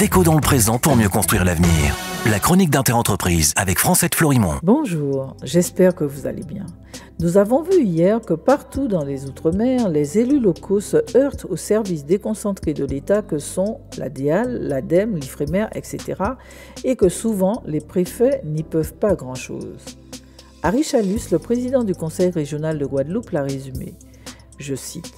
Déco dans le présent pour mieux construire l'avenir. La chronique d'Interentreprise avec Francette Florimond. Bonjour, j'espère que vous allez bien. Nous avons vu hier que partout dans les Outre-mer, les élus locaux se heurtent aux services déconcentrés de l'État que sont la DEAL, l'ADEME, l'IFREMER, etc. et que souvent les préfets n'y peuvent pas grand-chose. Harry Chalus, le président du Conseil régional de Guadeloupe, l'a résumé. Je cite.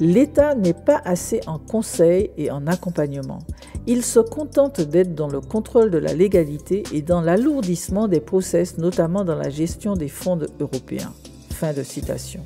L'État n'est pas assez en conseil et en accompagnement. Il se contente d'être dans le contrôle de la légalité et dans l'alourdissement des process, notamment dans la gestion des fonds européens. Fin de citation.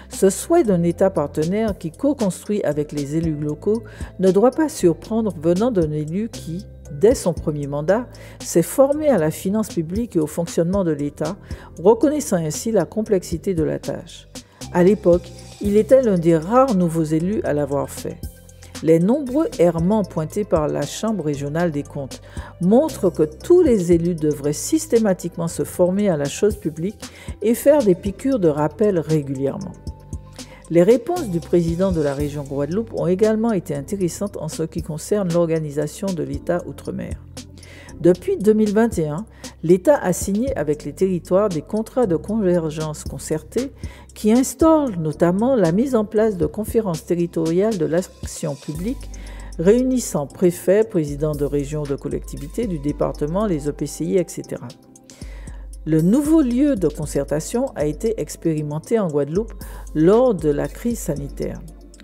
Ce souhait d'un État partenaire qui co-construit avec les élus locaux ne doit pas surprendre venant d'un élu qui, dès son premier mandat, s'est formé à la finance publique et au fonctionnement de l'État, reconnaissant ainsi la complexité de la tâche. À l'époque, il était l'un des rares nouveaux élus à l'avoir fait. Les nombreux errements pointés par la Chambre régionale des comptes montrent que tous les élus devraient systématiquement se former à la chose publique et faire des piqûres de rappel régulièrement. Les réponses du président de la région Guadeloupe ont également été intéressantes en ce qui concerne l'organisation de l'État outre-mer. Depuis 2021, l'État a signé avec les territoires des contrats de convergence concertés qui instaurent notamment la mise en place de conférences territoriales de l'action publique réunissant préfets, présidents de régions, de collectivités, du département, les EPCI, etc. Le nouveau lieu de concertation a été expérimenté en Guadeloupe lors de la crise sanitaire.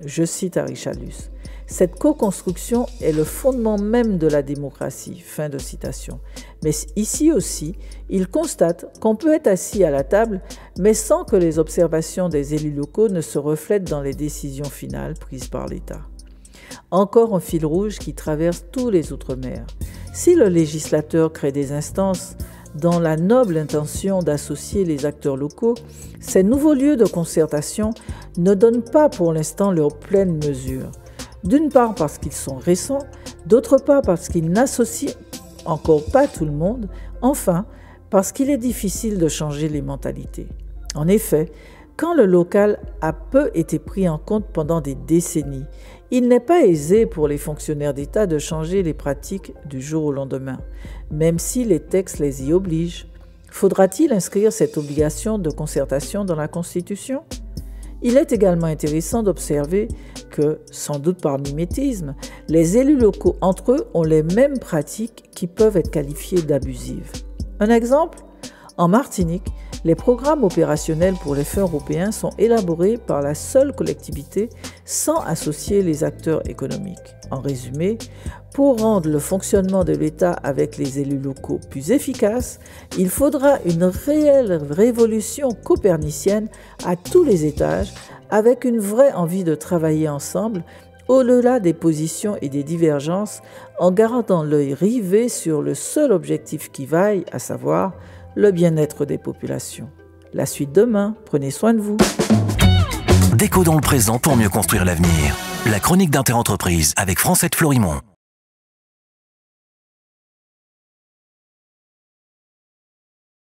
Je cite Harry Chalus. Cette co-construction est le fondement même de la démocratie. Fin de citation. Mais ici aussi, il constate qu'on peut être assis à la table, mais sans que les observations des élus locaux ne se reflètent dans les décisions finales prises par l'État. Encore un fil rouge qui traverse tous les Outre-mer. Si le législateur crée des instances dans la noble intention d'associer les acteurs locaux, ces nouveaux lieux de concertation ne donnent pas pour l'instant leur pleine mesure. D'une part parce qu'ils sont récents, d'autre part parce qu'ils n'associent encore pas tout le monde, enfin parce qu'il est difficile de changer les mentalités. En effet, quand le local a peu été pris en compte pendant des décennies, il n'est pas aisé pour les fonctionnaires d'État de changer les pratiques du jour au lendemain, même si les textes les y obligent. Faudra-t-il inscrire cette obligation de concertation dans la Constitution ? Il est également intéressant d'observer que, sans doute par mimétisme, les élus locaux entre eux ont les mêmes pratiques qui peuvent être qualifiées d'abusives. Un exemple ? En Martinique, les programmes opérationnels pour les fonds européens sont élaborés par la seule collectivité sans associer les acteurs économiques. En résumé, pour rendre le fonctionnement de l'État avec les élus locaux plus efficace, il faudra une réelle révolution copernicienne à tous les étages, avec une vraie envie de travailler ensemble, au-delà des positions et des divergences, en gardant l'œil rivé sur le seul objectif qui vaille, à savoir le bien-être des populations. La suite demain, prenez soin de vous. Déco dans le présent pour mieux construire l'avenir. La chronique d'Interentreprise avec Francette Florimond.